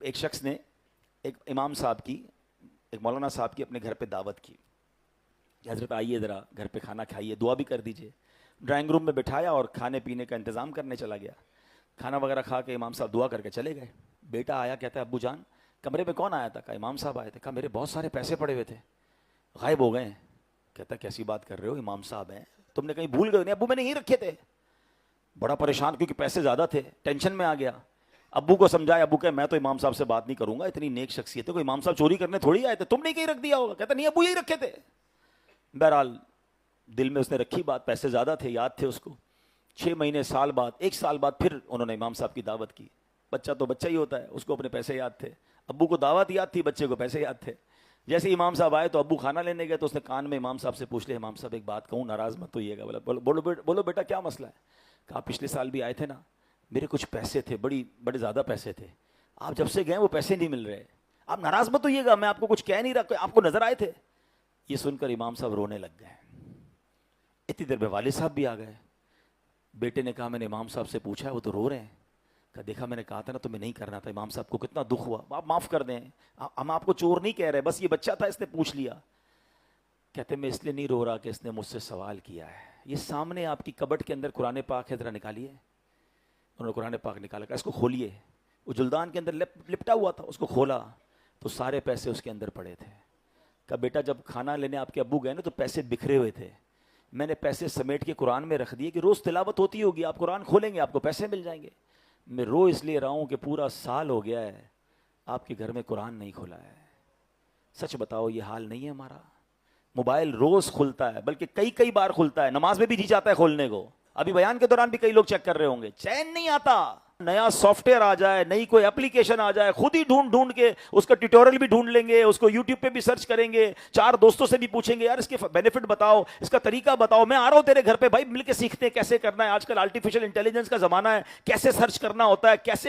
ایک شخص نے ایک امام صاحب کی، ایک مولانا صاحب کی اپنے گھر پہ دعوت کی کہ حضرت آئیے ذرا گھر پہ کھانا کھائیے، دعا بھی کر دیجئے۔ ڈرائنگ روم میں بٹھایا اور کھانے پینے کا انتظام کرنے چلا گیا۔ کھانا وغیرہ کھا کے امام صاحب دعا کر کے چلے گئے۔ بیٹا آیا، کہتا ہے ابو جان کمرے میں کون آیا تھا؟ کہا امام صاحب آئے تھے۔ کہا میرے بہت سارے پیسے پڑے ہوئے تھے، غائب ہو گئے ہیں۔ کہتا ہے کیسی بات کر رہے ہو، امام صاحب ہیں، تم نے کہیں بھول گئے؟ نہیں ابو میں نے یہیں رکھے تھے۔ بڑا پریشان کیونکہ پیسے زیادہ تھے، ٹینشن میں آ گیا۔ ابو کو سمجھایا، ابو کہ میں تو امام صاحب سے بات نہیں کروں گا، اتنی نیک شخصیت ہے، کوئی امام صاحب چوری کرنے تھوڑی آئے تھے، تم نے کہیں رکھ دیا ہوگا۔ کہتا نہیں ابو یہی رکھے تھے۔ بہرحال دل میں اس نے رکھی بات، پیسے زیادہ تھے، یاد تھے اس کو۔ 6 مہینے، سال بعد، 1 سال بعد پھر انہوں نے امام صاحب کی دعوت کی۔ بچہ تو بچہ ہی ہوتا ہے، اس کو اپنے پیسے یاد تھے، ابو کو دعوت یاد تھی، بچے کو پیسے یاد تھے۔ جیسے امام صاحب آئے تو ابو کھانا لینے گئے تو اس نے کان میں امام صاحب سے پوچھ لیا، امام صاحب ایک بات کہوں، ناراض مت ہوئیے گا۔ بولو بیٹا کیا مسئلہ ہے؟ کہا پچھلے سال بھی آئے تھے نا، میرے کچھ پیسے تھے، بڑے زیادہ پیسے تھے، آپ جب سے گئے وہ پیسے نہیں مل رہے، آپ ناراض مت ہوئیے گا، میں آپ کو کچھ کہہ نہیں رہا، آپ کو نظر آئے تھے۔ یہ سن کر امام صاحب رونے لگ گئے۔ اتنی دیر میں والد صاحب بھی آ گئے۔ بیٹے نے کہا میں نے امام صاحب سے پوچھا ہے، وہ تو رو رہے ہیں۔ کہا دیکھا میں نے کہا تھا نا تمہیں نہیں کرنا تھا، امام صاحب کو کتنا دکھ ہوا، آپ معاف کر دیں، ہم آپ کو چور نہیں کہہ رہے، بس یہ بچہ تھا اس نے پوچھ لیا۔ کہتے میں اس لیے نہیں رو رہا کہ اس نے مجھ سے سوال کیا ہے۔ یہ سامنے آپ کی کبٹ کے اندر قرآن پاک ہے، ذرا نکالیے۔ انہوں نے قرآن پاک نکالا، کہا اس کو کھولیے۔ وہ جلدان کے اندر لپٹا ہوا تھا، اس کو کھولا تو سارے پیسے اس کے اندر پڑے تھے۔ کہا بیٹا جب کھانا لینے آپ کے ابو گئے نا تو پیسے بکھرے ہوئے تھے، میں نے پیسے سمیٹ کے قرآن میں رکھ دیے کہ روز تلاوت ہوتی ہوگی، آپ قرآن کھولیں گے آپ کو پیسے مل جائیں گے۔ میں رو اس لیے رہا ہوں کہ پورا سال ہو گیا ہے آپ کے گھر میں قرآن نہیں کھولا ہے۔ سچ بتاؤ یہ حال نہیں ہے ہمارا؟ موبائل روز کھلتا ہے، بلکہ کئی بار کھلتا ہے، نماز میں بھی جی چاہتا ہے کھولنے کو۔ ابھی بیان کے دوران بھی کئی لوگ چیک کر رہے ہوں گے، چین نہیں آتا۔ نیا سافٹ ویئر آ جائے، نئی کوئی اپلیکیشن آ جائے، خود ہی ڈھونڈ کے اس کا ٹیوٹوریل بھی ڈھونڈ لیں گے، اس کو یوٹیوب پہ بھی سرچ کریں گے، 4 دوستوں سے بھی پوچھیں گے یار اس کے بینیفٹ بتاؤ، اس کا طریقہ بتاؤ، میں آ رہا ہوں تیرے گھر پہ بھائی، مل کے سیکھتے ہیں کیسے کرنا ہے۔ آج کل آرٹیفیشل انٹیلیجنس کا زمانہ ہے، کیسے سرچ کرنا ہوتا ہے، کیسے